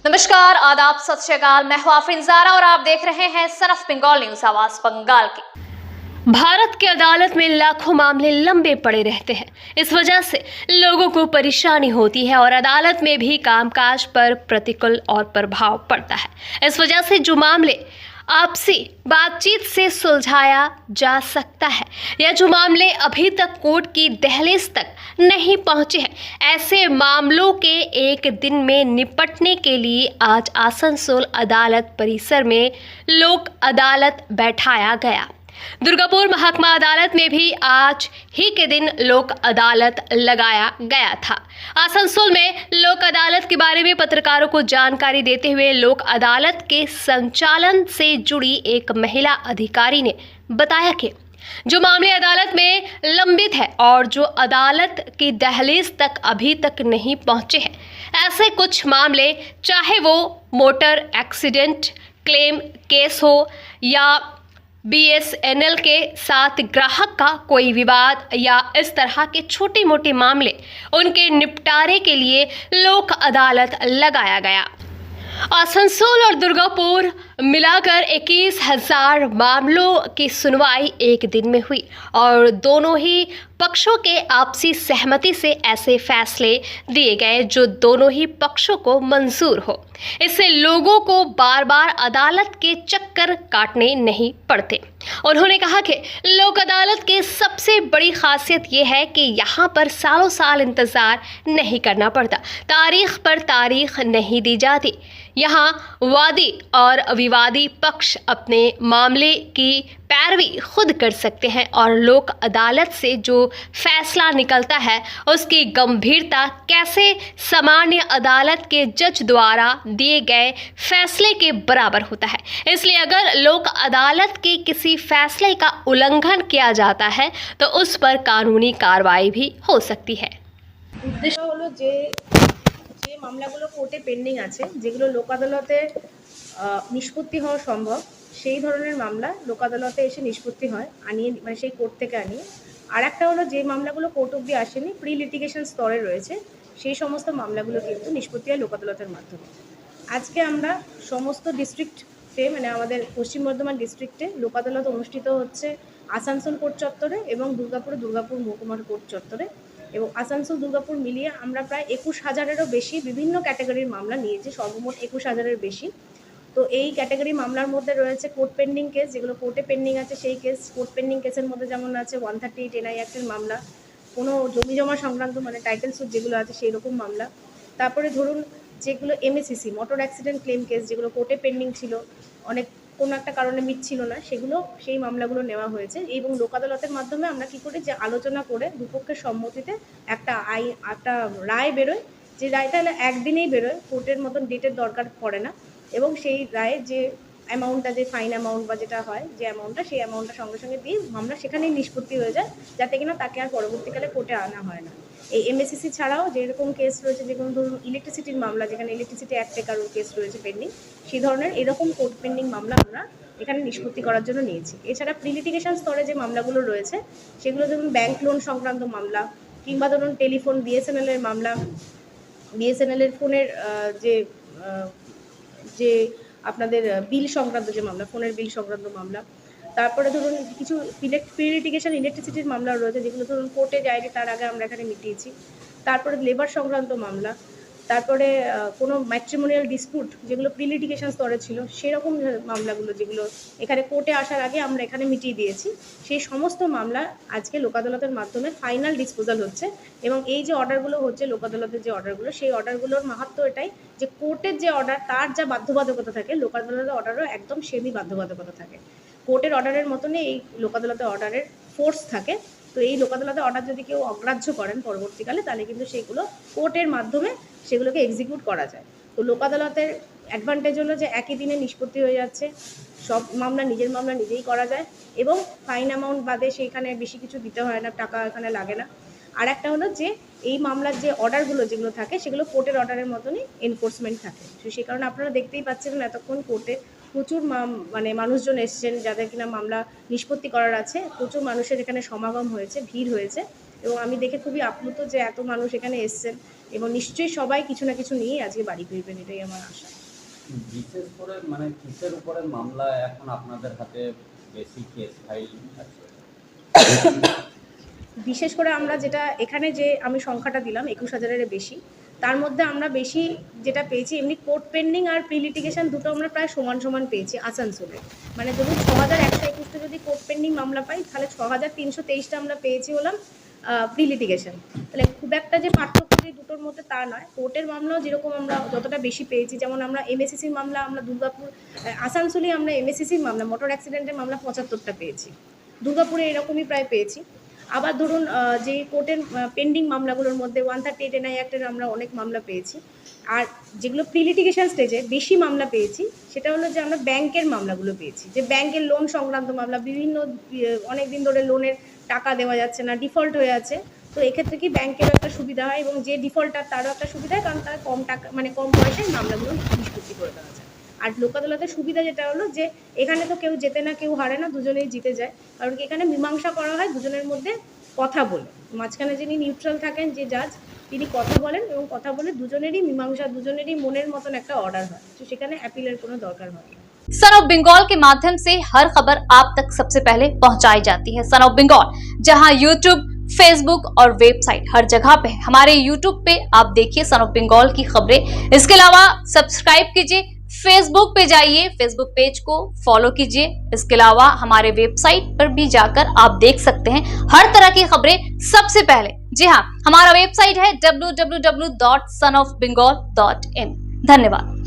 नमस्कार, आदाब, सत श्री अकाल। मैं हूं आफरीन ज़ारा और आप देख रहे हैं सन ऑफ बंगाल न्यूज, आवाज बंगाल की। भारत की अदालत में लाखों मामले लंबे पड़े रहते हैं। इस वजह से लोगों को परेशानी होती है और अदालत में भी कामकाज पर प्रतिकूल और प्रभाव पड़ता है। इस वजह से जो मामले आपसी बातचीत से सुलझाया जा सकता है या जो मामले अभी तक कोर्ट की दहलीज तक नहीं पहुंचे हैं, ऐसे मामलों के एक दिन में निपटने के लिए आज आसनसोल अदालत परिसर में लोक अदालत बैठाया गया। दुर्गापुर महकमा अदालत में भी आज ही के दिन लोक अदालत लगाया गया था। आसनसोल में लोक अदालत के बारे में पत्रकारों को जानकारी देते हुए लोक अदालत के संचालन से जुड़ी एक महिला अधिकारी ने बताया कि जो मामले अदालत में लंबित है और जो अदालत की दहलीज तक अभी तक नहीं पहुंचे हैं, ऐसे कुछ मामले, चाहे वो मोटर एक्सीडेंट क्लेम केस हो या बीएसएनएल के साथ ग्राहक का कोई विवाद या इस तरह के छोटे मोटे मामले, उनके निपटारे के लिए लोक अदालत लगाया गया। आसनसोल और दुर्गापुर मिलाकर 21,000 मामलों की सुनवाई एक दिन में हुई और दोनों ही पक्षों के आपसी सहमति से ऐसे फैसले दिए गए जो दोनों ही पक्षों को मंजूर हो। इससे लोगों को बार बार अदालत के चक्कर काटने नहीं पड़ते। उन्होंने कहा कि लोक अदालत की सबसे बड़ी खासियत यह है कि यहाँ पर सालों साल इंतज़ार नहीं करना पड़ता, तारीख पर तारीख नहीं दी जाती। यहाँ वादी और विवादी पक्ष अपने मामले की पैरवी खुद कर सकते हैं और लोक अदालत से जो फैसला निकलता है उसकी गंभीरता कैसे सामान्य अदालत के जज द्वारा दिए गए फैसले के बराबर होता है। इसलिए अगर लोक अदालत के किसी फैसले का उल्लंघन किया जाता है तो उस पर कानूनी कार्रवाई भी हो सकती है। উদ্দেশ্য হলো যে যে মামলাগুলো কোর্টে পেন্ডিং আছে, যেগুলো লোক আদালতে নিষ্পত্তি হওয়া সম্ভব, সেই ধরনের মামলা লোক আদালতে এসে নিষ্পত্তি হয়, আনিয়ে মানে সেই কোর্ট থেকে আনিয়ে। আর একটা হলো যে মামলাগুলো কোর্ট অবধি আসেনি, প্রি লিটিগেশন স্তরে রয়েছে, সেই সমস্ত মামলাগুলো কিন্তু নিষ্পত্তি হয় লোক আদালতের মাধ্যমে। আজকে আমরা সমস্ত ডিস্ট্রিক্টে মানে আমাদের পশ্চিম বর্ধমান ডিস্ট্রিক্টে লোক আদালত অনুষ্ঠিত হচ্ছে আসানসোল কোর্ট চত্বরে এবং দুর্গাপুর মহকুমার কোর্ট চত্বরে। এবং আসানসোল দুর্গাপুর মিলিয়ে আমরা প্রায় 21,000-এরও বেশি বিভিন্ন ক্যাটাগরির মামলা নিয়েছি, সর্বমোট 21,000-এর বেশি। তো এই ক্যাটাগরি মামলার মধ্যে রয়েছে কোর্ট পেন্ডিং কেস, যেগুলো কোর্টে পেন্ডিং আছে সেই কেস। কোর্ট পেন্ডিং কেসের মধ্যে যেমন আছে 138 NI অ্যাক্টের মামলা, কোনো জমি জমা সংক্রান্ত মানে টাইটেল সুট যেগুলো আছে সেই রকম মামলা। তারপরে ধরুন যেগুলো MACC motor accident claim case, যেগুলো কোর্টে পেন্ডিং ছিল, অনেক কোনো একটা কারণে মিটছিল না, সেই মামলাগুলো নেওয়া হয়েছে। এবং লোক আদালতের মাধ্যমে আমরা কী করি যে আলোচনা করে দুপক্ষের সম্মতিতে একটা রায় বেরোয়, যে রায়টা একদিনেই বেরোয়, কোর্টের মতন ডেটের দরকার পড়ে না। এবং সেই রায়ে যে অ্যামাউন্টটা, যে ফাইন অ্যামাউন্ট বা যেটা হয় যে অ্যামাউন্টটা, সেই অ্যামাউন্টটা সঙ্গে সঙ্গে দিয়ে মামলা সেখানেই নিষ্পত্তি হয়ে যায়, যাতে কিনা তাকে আর পরবর্তীকালে কোর্টে আনা হয় না। এই MACC ছাড়াও যেরকম কেস রয়েছে, যেগুলো ধরুন ইলেকট্রিসিটির মামলা, যেখানে ইলেকট্রিসিটি অ্যাক্টে কারোর কেস রয়েছে পেন্ডিং, সেই ধরনের এরকম কোর্ট পেন্ডিং মামলা আমরা এখানে নিষ্পত্তি করার জন্য নিয়েছি। এছাড়া প্রি লিটিগেশন স্তরে যে মামলাগুলো রয়েছে সেগুলো ধরুন ব্যাংক লোন সংক্রান্ত মামলা, কিংবা ধরুন টেলিফোন BSNL-এর মামলা, BSNL-এর ফোনের যে আপনাদের বিল সংক্রান্ত যে মামলা, ফোনের বিল সংক্রান্ত মামলা। তারপরে ধরুন কিছু প্রি লিটিগেশন ইলেকট্রিসিটির মামলা রয়েছে, যেগুলো ধরুন কোর্টে যায়নি, তার আগে আমরা এখানে মিটিয়েছি। তারপরে লেবার সংক্রান্ত মামলা, তারপরে কোনো ম্যাট্রিমোনিয়াল ডিসপিউট যেগুলো প্রি লিটিগেশন স্তরে ছিল, সেরকম মামলাগুলো যেগুলো এখানে কোর্টে আসার আগে আমরা এখানে মিটিয়ে দিয়েছি, সেই সমস্ত মামলা আজকে লোক আদালতের মাধ্যমে ফাইনাল ডিসপোজাল হচ্ছে। এবং এই যে অর্ডারগুলো হচ্ছে লোক আদালতের যে অর্ডারগুলো, সেই অর্ডারগুলোর মাহাত্ম্য এটাই যে কোর্টের যে অর্ডার তার যা বাধ্যবাধকতা থাকে, লোক আদালতের অর্ডারও একদম সেমই বাধ্যবাধকতা থাকে। কোর্টের অর্ডারের মতনই এই লোক আদালতের অর্ডারের ফোর্স থাকে। তো এই লোক আদালতের অর্ডার যদি কেউ অগ্রাহ্য করেন পরবর্তীকালে, তাহলে কিন্তু সেগুলো কোর্টের মাধ্যমে সেগুলোকে এক্সিকিউট করা যায়। তো লোক আদালতের অ্যাডভান্টেজ হলো যে একই দিনে নিষ্পত্তি হয়ে যাচ্ছে, সব মামলা নিজের মামলা নিজেই করা যায় এবং ফাইন অ্যামাউন্ট বাদে সেইখানে বেশি কিছু দিতে হয় না, টাকা এখানে লাগে না। আর একটা হলো যে এই মামলার যে অর্ডারগুলো যেগুলো থাকে সেগুলো কোর্টের অর্ডারের মতনই এনফোর্সমেন্ট থাকে। তো সেই কারণে আপনারা দেখতেই পাচ্ছিলেন এতক্ষণ কোর্টে প্রচুর মানে মানুষজন এসছেন, যাদের কিনা মামলা নিষ্পত্তি করার আছে। প্রচুর মানুষের এখানে সমাগম হয়েছে, ভিড় হয়েছে এবং আমি দেখে খুবই আপ্লুত যে এত মানুষ এখানে এসছেন। এবং নিশ্চয়ই সবাই কিছু না কিছু নিয়েই আজকে বাড়ি ফিরবেন, এটাই আমার আশা। বিশেষ করে মানে কিসের উপরে মামলা এখন আপনাদের হাতে বেশি কেস ফাইল আছে? বিশেষ করে আমরা যেটা এখানে যে আমি সংখ্যাটা দিলাম 21,000-এর বেশি, তার মধ্যে আমরা বেশি যেটা পেয়েছি এমনি কোর্ট পেন্ডিং আর প্রি লিটিগেশন দুটো আমরা প্রায় সমান সমান পেয়েছি আসানসোলে। মানে ধরুন 6,121টা যদি কোর্ট পেন্ডিং মামলা পাই, তাহলে 6,323টা আমরা পেয়েছি হলাম প্রি লিটিগেশন। তাহলে খুব একটা যে পার্থক্য যে দুটোর মধ্যে তা নয়। কোর্টের মামলাও যেরকম আমরা যতটা বেশি পেয়েছি, যেমন আমরা এমএসসিসির মামলা আমরা দুর্গাপুর আসানসোলে আমরা এমএসসিসির মামলা মোটর অ্যাক্সিডেন্টের মামলা 75টা পেয়েছি, দুর্গাপুরে এরকমই প্রায় পেয়েছি। আবার ধরুন যে কোর্টের পেন্ডিং মামলাগুলোর মধ্যে 138 এনআই অ্যাক্টের আমরা অনেক মামলা পেয়েছি। আর যেগুলো প্রি লিটিগেশন স্টেজে বেশি মামলা পেয়েছি সেটা হলো যে আমরা ব্যাংকের মামলাগুলো পেয়েছি, যে ব্যাংকের লোন সংক্রান্ত মামলা, বিভিন্ন অনেক দিন ধরে লোনের টাকা দেওয়া যাচ্ছে না, ডিফল্ট হয়ে আছে। তো এক্ষেত্রে কি ব্যাংকেরও একটা সুবিধা হয় এবং যে ডিফল্টার তারও একটা সুবিধা হয়, কারণ তারা কম টাকা মানে কম পয়সায় মামলাগুলো নিষ্পত্তি করে দেওয়া যায়। আর লোক আদালতের সুবিধা যেটা হলো যে এখানে তো কেউ জেতে না কেউ হারে না, দুজনেই জিতে যায়। কারণ কি এখানে মীমাংসা করা হয় দুজনের মধ্যে কথা বলে, মাঝখানে যিনি নিউট্রাল থাকেন যে জাজ, তিনি কথা বলেন এবং কথা বলে দুজনেরই মীমাংসা, দুজনেরই মনের মতন একটা অর্ডার হয়। তো সেখানে অ্যাপিলের কোনো দরকার হয় না। सन ऑफ बंगाल के माध्यम से हर खबर आप तक सबसे पहले पहुंचाई जाती है। सन ऑफ बंगाल जहां यूट्यूब, फेसबुक और वेबसाइट हर जगह पे है। हमारे यूट्यूब पे आप देखिए सन ऑफ बंगाल की खबरें। इसके अलावा सब्सक्राइब कीजिए, फेसबुक पे जाइए, फेसबुक पेज को फॉलो कीजिए। इसके अलावा हमारे वेबसाइट पर भी जाकर आप देख सकते हैं हर तरह की खबरें सबसे पहले। जी हाँ, हमारा वेबसाइट है www.sonofbengal.in। धन्यवाद।